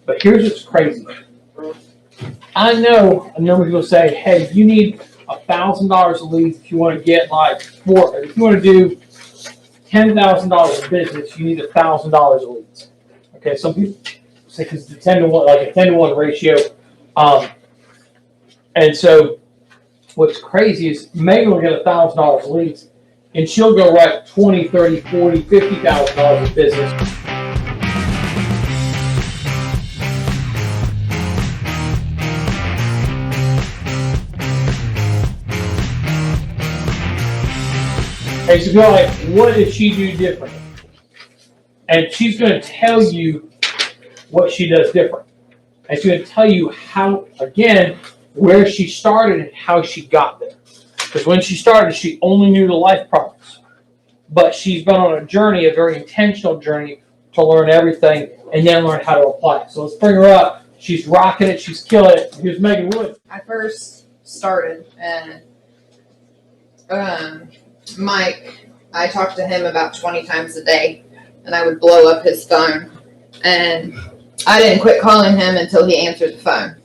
But here's what's crazy. I know a number of people say, hey, you need $1,000 a lead if you want to get if you want to do $10,000 in business, you need $1,000 a lead. Okay, some people say because it's 10 to 1, like a 10 to 1 ratio. And so what's crazy is Megan will get $1,000 leads and she'll go write $20, $30, $40, $50,000 in business. And so you're like, what did she do different? And she's going to tell you what she does different. And she's going to tell you how, again, where she started and how she got there. Because when she started, she only knew the life products. But she's been on a journey, a very intentional journey, to learn everything and then learn how to apply it. So let's bring her up. She's rocking it. She's killing it. Here's Megan Wood. I first started, and Mike, I talked to him about 20 times a day, and I would blow up his phone. And I didn't quit calling him until he answered the phone.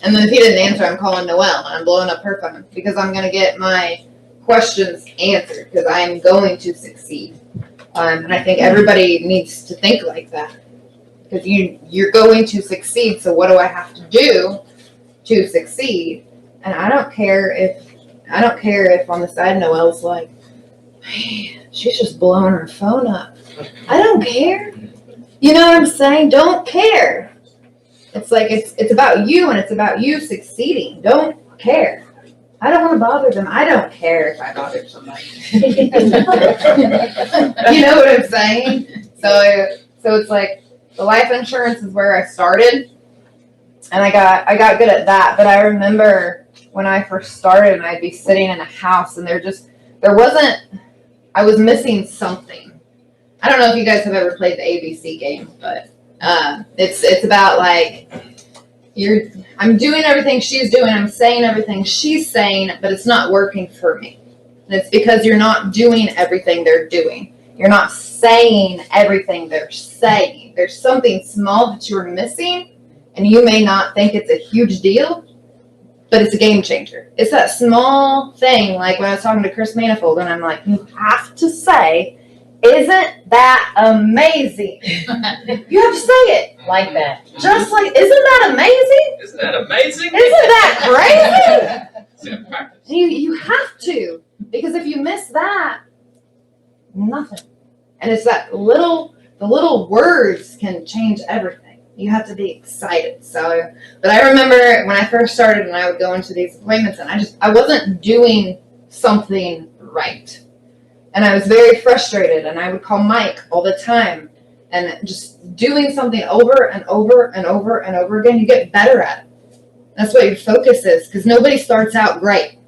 And then if he didn't answer, I'm calling Noelle, and I'm blowing up her phone because I'm going to get my questions answered because I'm going to succeed. And I think everybody needs to think like that because you're going to succeed. So what do I have to do to succeed? And I don't care if on the side Noelle's like, man, she's just blowing her phone up. I don't care. You know what I'm saying? Don't care. It's like it's about you and it's about you succeeding. Don't care. I don't want to bother them. I don't care if I bother somebody. You know what I'm saying? So it's like the life insurance is where I started, and I got good at that. But I remember when I first started, and I'd be sitting in a house, and I was missing something. I don't know if you guys have ever played the ABC game, but it's about like I'm doing everything she's doing, I'm saying everything she's saying, but it's not working for me. And it's because you're not doing everything they're doing. You're not saying everything they're saying. There's something small that you're missing, and you may not think it's a huge deal, but it's a game changer. It's that small thing, like when I was talking to Chris Manifold, and I'm like, you have to say, isn't that amazing? You have to say it like that. Just like, isn't that amazing? Isn't that amazing? Isn't that crazy? You have to. Because if you miss that, nothing. And it's the little words can change everything. You have to be excited. But I remember when I first started and I would go into these appointments and I wasn't doing something right. And I was very frustrated, and I would call Mike all the time. And just doing something over and over and over and over again, you get better at it. That's what your focus is, because nobody starts out great.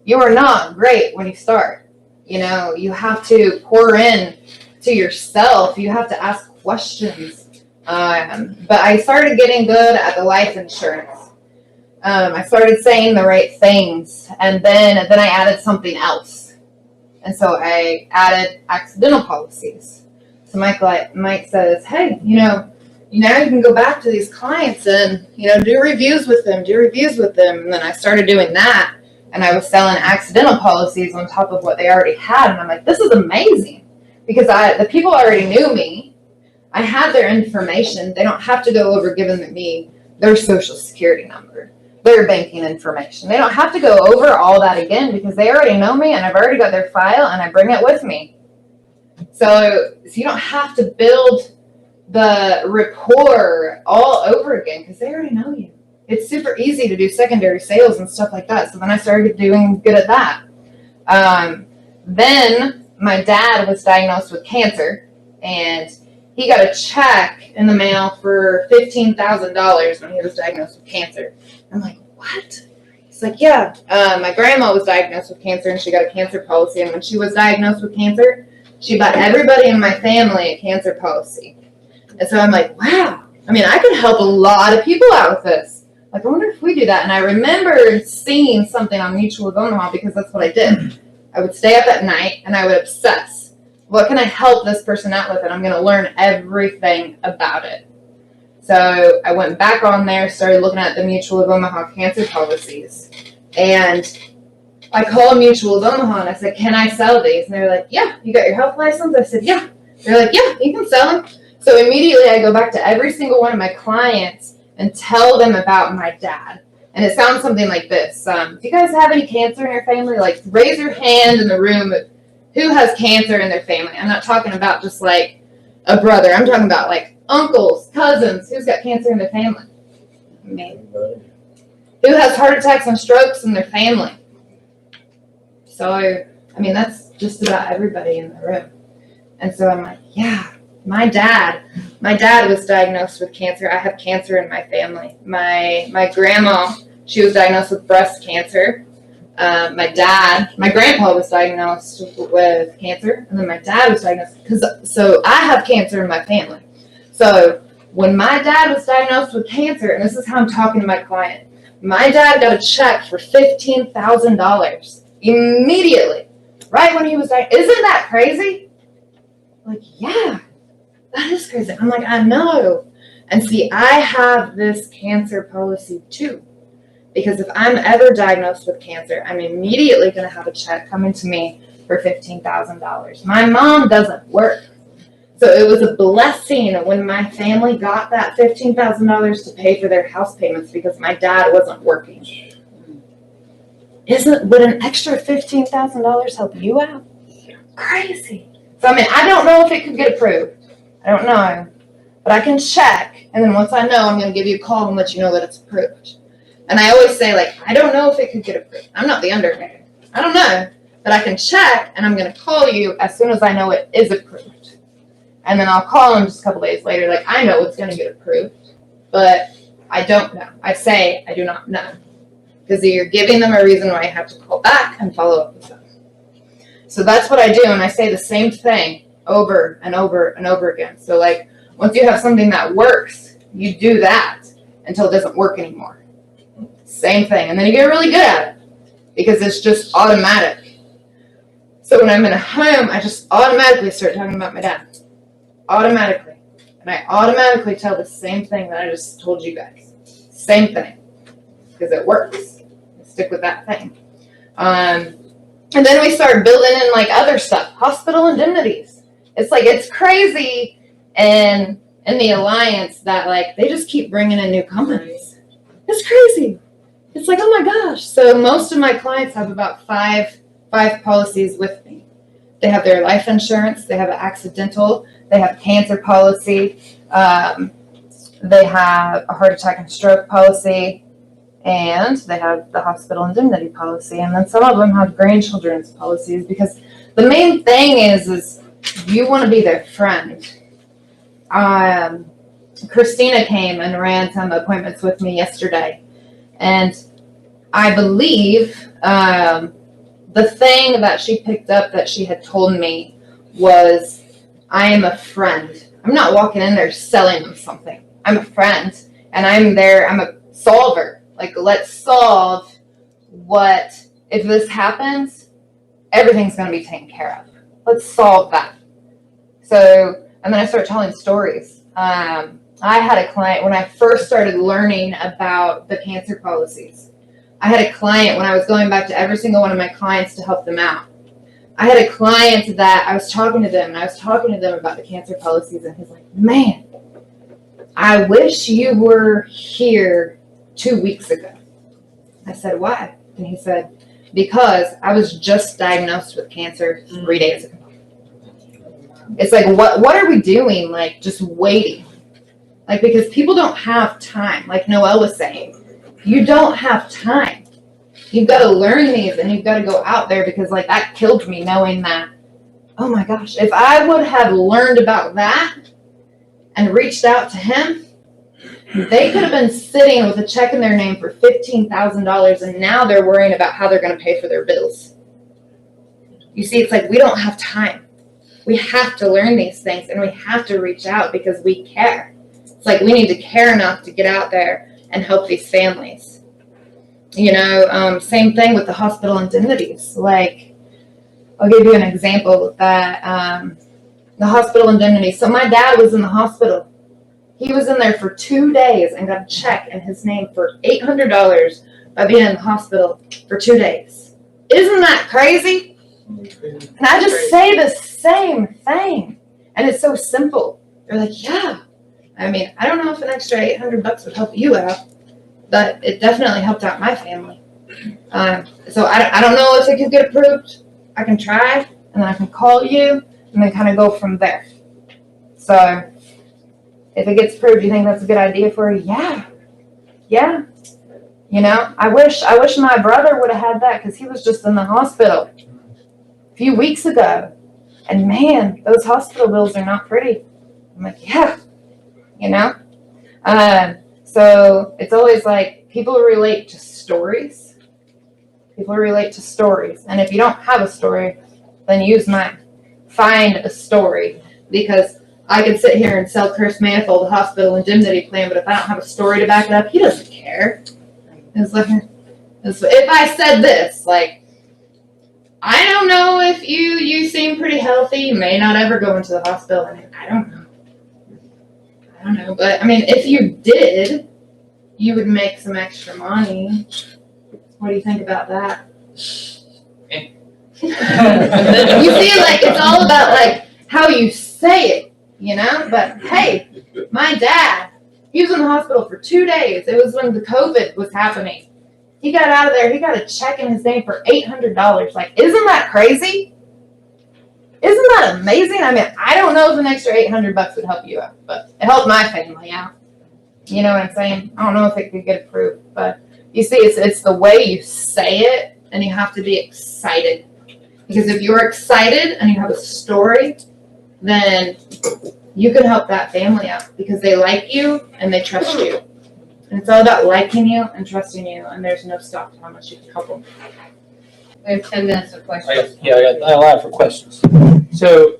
You are not great when you start. You know, you have to pour in to yourself. You have to ask questions. But I started getting good at the life insurance. I started saying the right things, and then I added something else. And so I added accidental policies. So Mike says, hey, now you can go back to these clients and, do reviews with them. And then I started doing that, and I was selling accidental policies on top of what they already had. And I'm like, this is amazing because the people already knew me. I had their information. They don't have to go over giving me their social security number, their banking information. They don't have to go over all that again because they already know me and I've already got their file and I bring it with me. So you don't have to build the rapport all over again because they already know you. It's super easy to do secondary sales and stuff like that. So then I started doing good at that. Then my dad was diagnosed with cancer, and he got a check in the mail for $15,000 when he was diagnosed with cancer. I'm like, what? He's like, yeah. My grandma was diagnosed with cancer, and she got a cancer policy. And when she was diagnosed with cancer, she bought everybody in my family a cancer policy. And so I'm like, wow. I mean, I could help a lot of people out with this. Like, I wonder if we do that. And I remember seeing something on Mutual of Omaha because that's what I did. I would stay up at night, and I would obsess. What can I help this person out with? And I'm going to learn everything about it. So I went back on there, started looking at the Mutual of Omaha cancer policies. And I called Mutual of Omaha and I said, can I sell these? And they're like, yeah. You got your health license? I said, yeah. They're like, yeah, you can sell them. So immediately I go back to every single one of my clients and tell them about my dad. And it sounds something like this. Do you guys have any cancer in your family? Like, raise your hand in the room who has cancer in their family. I'm not talking about just like a brother. I'm talking about like uncles, cousins. Who's got cancer in their family? Me. Who has heart attacks and strokes in their family? So, I mean, that's just about everybody in the room. And so I'm like, yeah, my dad was diagnosed with cancer. I have cancer in my family. My grandma, she was diagnosed with breast cancer. My grandpa was diagnosed with cancer, and then my dad was diagnosed. So I have cancer in my family. So when my dad was diagnosed with cancer, and this is how I'm talking to my client, my dad got a check for $15,000 immediately, right when he was diagnosed. Isn't that crazy? Like, yeah, that is crazy. I'm like, I know. And see, I have this cancer policy too. Because if I'm ever diagnosed with cancer, I'm immediately going to have a check coming to me for $15,000. My mom doesn't work. So it was a blessing when my family got that $15,000 to pay for their house payments because my dad wasn't working. Would an extra $15,000 help you out? Crazy. So, I mean, I don't know if it could get approved. I don't know. But I can check. And then once I know, I'm going to give you a call and let you know that it's approved. And I always say, like, I don't know if it could get approved. I'm not the underwriter. I don't know. But I can check, and I'm going to call you as soon as I know it is approved. And then I'll call them just a couple days later, like, I know it's going to get approved. But I don't know. I say I do not know. Because you're giving them a reason why I have to call back and follow up with them. So that's what I do, and I say the same thing over and over and over again. So, like, once you have something that works, you do that until it doesn't work anymore. Same thing. And then you get really good at it because it's just automatic. So when I'm in a home, I just automatically start talking about my dad. Automatically. And I automatically tell the same thing that I just told you guys. Same thing. Because it works. Stick with that thing. And then we start building in like other stuff. Hospital indemnities. It's like, it's crazy in the alliance that like they just keep bringing in new companies. It's crazy. It's like, oh my gosh. So most of my clients have about five policies with me. They have their life insurance. They have an accidental. They have a cancer policy. They have a heart attack and stroke policy. And they have the hospital indemnity policy. And then some of them have grandchildren's policies because the main thing is you want to be their friend. Christina came and ran some appointments with me yesterday. And I believe the thing that she picked up that she had told me was, I am a friend. I'm not walking in there selling them something. I'm a friend. And I'm there. I'm a solver. Like, let's solve what, if this happens, everything's going to be taken care of. Let's solve that. So, and then I started telling stories. I had a client when I first started learning about the cancer policies. I had a client when I was going back to every single one of my clients to help them out. I had a client that I was talking to them, and I was talking to them about the cancer policies, and he's like, man, I wish you were here 2 weeks ago. I said, why? And he said, because I was just diagnosed with cancer 3 days ago. It's like, what are we doing? Like, just waiting. Like, because people don't have time. Like Noelle was saying, you don't have time. You've got to learn these, and you've got to go out there because, like, that killed me knowing that, oh my gosh, if I would have learned about that and reached out to him, they could have been sitting with a check in their name for $15,000, and now they're worrying about how they're going to pay for their bills. You see, it's like we don't have time. We have to learn these things, and we have to reach out because we care. It's like we need to care enough to get out there and help these families. You know, same thing with the hospital indemnities. Like, I'll give you an example with that. The hospital indemnity. So my dad was in the hospital He was in there for 2 days and got a check in his name for $800 by being in the hospital for 2 days. Isn't that crazy? And I just say the same thing. And it's so simple. They're like, yeah. I mean, I don't know if an extra $800 would help you out, but it definitely helped out my family. So I don't know if it could get approved. I can try, and then I can call you, and then kind of go from there. So if it gets approved, do you think that's a good idea for you? Yeah. You know, I wish my brother would have had that because he was just in the hospital a few weeks ago. And man, those hospital bills are not pretty. I'm like, yeah, you know? So it's always like people relate to stories. People relate to stories. And if you don't have a story, then use mine. Find a story. Because I could sit here and sell Chris Manifold a hospital indemnity plan, but if I don't have a story to back it up, he doesn't care. It's like, if I said this, like, I don't know if you seem pretty healthy, you may not ever go into the hospital. I mean, I don't know. But, I mean, if you did, you would make some extra money. What do you think about that? You see, like, it's all about, like, how you say it, you know? But, hey, my dad, he was in the hospital for 2 days. It was when the COVID was happening. He got out of there. He got a check in his name for $800. Like, isn't that crazy? Isn't that amazing? I mean, I don't know if an extra $800 would help you out, but it helped my family out. You know what I'm saying? I don't know if it could get approved, but you see, it's the way you say it, and you have to be excited. Because if you're excited and you have a story, then you can help that family out because they like you and they trust you. And it's all about liking you and trusting you, and there's no stop to how much you can help them. We have 10 minutes for questions. I got a lot for questions. So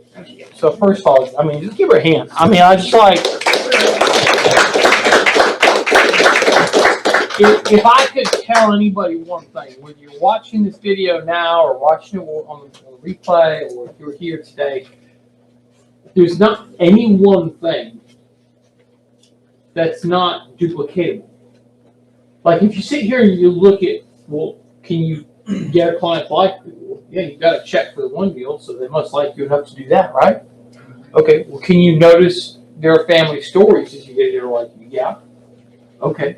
first of all, I mean, just give her a hand. I mean, I just like, if I could tell anybody one thing, whether you're watching this video now or watching it on the replay, or if you're here today, there's not any one thing that's not duplicatable. Like if you sit here and you look at, well, can you get a client like you? Well, yeah, you got to check for the one deal, so they must like you enough to do that, right? Okay, well, can you notice their family stories as you get there like you? Yeah. Okay.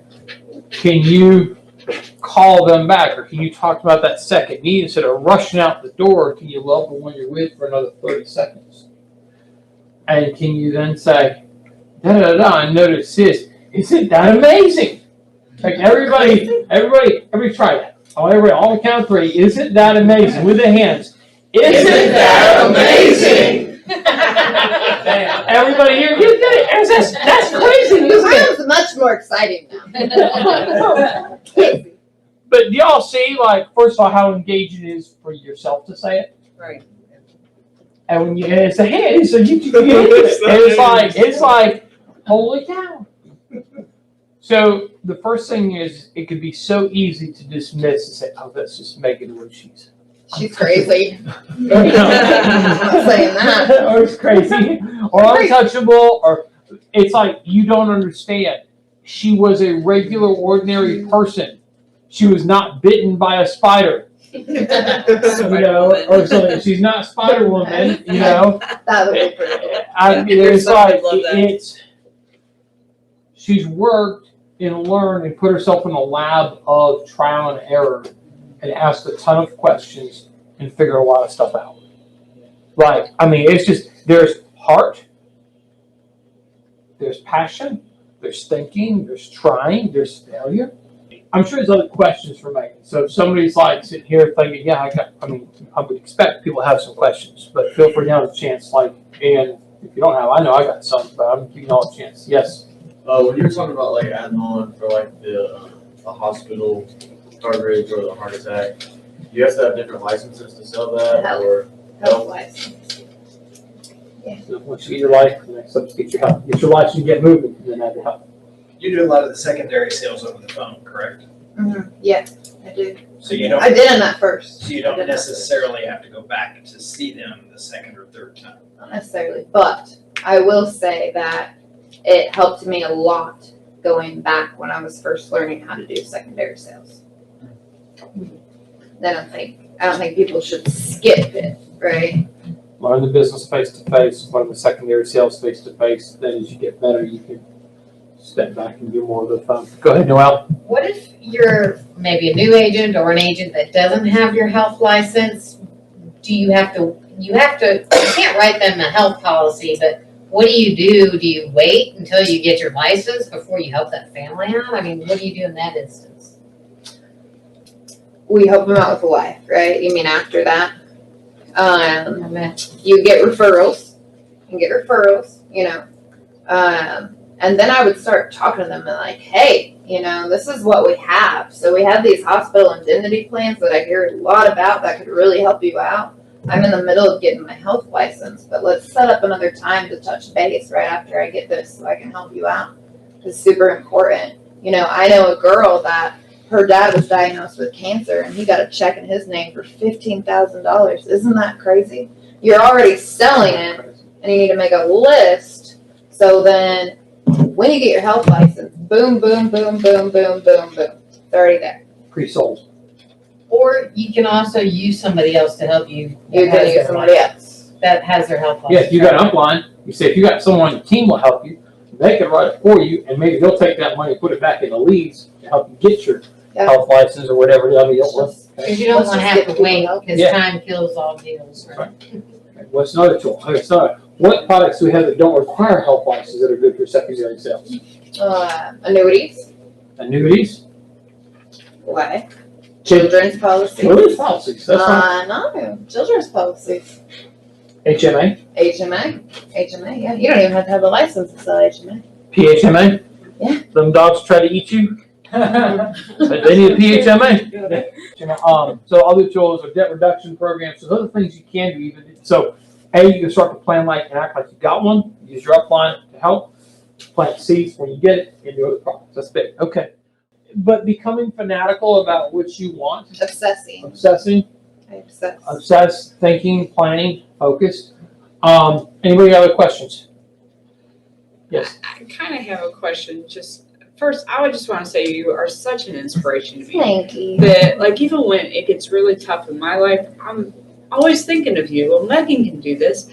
Can you call them back, or can you talk about that second need instead of rushing out the door? Can you love the one you're with for another 30 seconds? And can you then say, I notice this. Isn't that amazing? Like everybody try that. Everybody, on the count of 3. Isn't that amazing? With the hands. Isn't that amazing? Everybody here, you get it. That's crazy, isn't it? Mine's much more exciting now. But do y'all see, like, first of all, how engaging it is for yourself to say it? Right. And when it's a hand, so you get it. It's like, holy cow. So the first thing is, it could be so easy to dismiss and say, oh, that's just Megan the way she's crazy. I'm not saying that. Or it's crazy. Or untouchable. Or it's like, you don't understand. She was a regular, ordinary person. She was not bitten by a spider. You know, or something. She's not Spider Woman, you know. That would be pretty cool. I mean, it's like, she's worked and learned and put herself in a lab of trial and error and asked a ton of questions and figured a lot of stuff out. Like, I mean, it's just, there's heart, there's passion, there's thinking, there's trying, there's failure. I'm sure there's other questions for Megan. So if somebody's like sitting here thinking, yeah, I would expect people to have some questions, but feel free to have a chance. Like, and if you don't have, I know I got some, but I'm giving you all a chance. Yes. When you were talking about like adding on for like the hospital coverage or the heart attack, you have to have different licenses to sell that, or Health license. So once you get your license, get your help. Get your license, get moving, and then have your help. You do a lot of the secondary sales over the phone, correct? Mm-hmm. Yeah, I do. So you don't. I did on that first. So you don't necessarily have to go back to see them the second or third time. Not necessarily, but I will say that it helped me a lot going back when I was first learning how to do secondary sales. I don't think people should skip it, right? Learn the business face to face, learn the secondary sales face to face. Then as you get better, you can step back and do more of the fun. Go ahead, Noel. What if you're maybe a new agent or an agent that doesn't have your health license? Do you can't write them a health policy, but what do you do? Do you wait until you get your license before you help that family out? I mean, what do you do in that instance? We help them out with the life, right? You mean after that? I mean, You get referrals. You know. And then I would start talking to them and like, hey, you know, this is what we have. So we have these hospital indemnity plans that I hear a lot about that could really help you out. I'm in the middle of getting my health license, but let's set up another time to touch base right after I get this so I can help you out. It's super important. You know, I know a girl that her dad was diagnosed with cancer and he got a check in his name for $15,000. Isn't that crazy? You're already selling it and you need to make a list. So then when you get your health license, boom, boom, boom, boom, boom, boom, boom. It's already there. Pre-sold. or you can also use somebody else to help you. You can use somebody else. That has their health Yeah, if you got an upline, you say if you got someone on your team will help you, they can write it for you, and maybe they'll take that money and put it back in the leads to help you get your health license or whatever the other deal was. Because you don't Let's want to just have get to wait, people because Yeah. time kills all deals, right? What's another tool? Okay, so what products do we have that don't require health licenses that are good for secondary sales? Annuities. Annuities, Why? Children's policies. children's policies, that's right. No, children's policies. HMA, HMA, yeah. You don't even have to have a license to sell HMA. PHMA. Yeah. Them dogs try to eat you. But they need a PHMA. So other tools are debt reduction programs. So other things you can do even. So you can start to plan like and act like you got one. Use your upline to help. Plant seeds when you get it and do other products. That's big. Okay. But becoming fanatical about what you want, Obsessing. I obsess. obsessed, thinking, planning, focused. Anybody got other questions? Yes. I kind of have a question. Just first, I would just want to say you are such an inspiration to me. Thank you. That like even when it gets really tough in my life, I'm always thinking of you. Well, Megan can do this.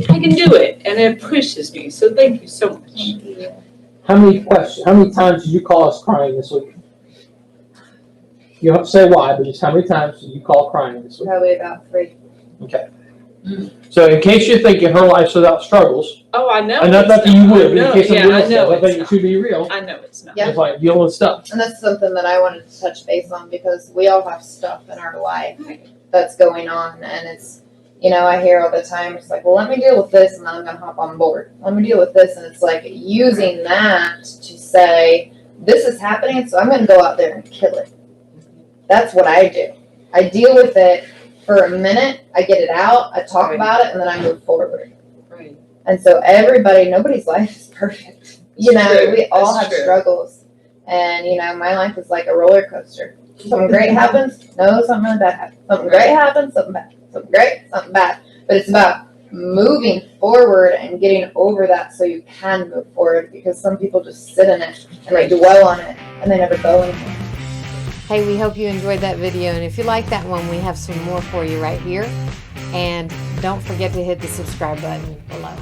I can do it, and it pushes me. So thank you so much. Thank you. How many times did you call us crying this week? You don't have to say why, but just how many times did you call crying this week? Probably about 3. Okay. So in case you're thinking her life's without struggles, Oh, I know. and not that you would, but in case yeah, somebody I else know does, I think it it's should be real. not. I know it's not. Yeah. It's like dealing with stuff. And that's something that I wanted to touch base on because we all have stuff in our life that's going on. And it's, you know, I hear all the time, it's like, well, let me deal with this and then I'm going to hop on board. Let me deal with this. And it's like using that to say, this is happening, so I'm going to go out there and kill it. That's what I do. I deal with it for a minute, I get it out, I talk about it, and then I move forward. Right. And so nobody's life is perfect. You know, True. we all That's have true. struggles. And, you know, my life is like a roller coaster. Something great happens, no, something really bad happens. Something great happens, something bad. Something great, something bad. But it's about moving forward and getting over that so you can move forward, because some people just sit in it and they dwell on it and they never go anywhere. Hey, we hope you enjoyed that video, and if you like that one, we have some more for you right here. And don't forget to hit the subscribe button below.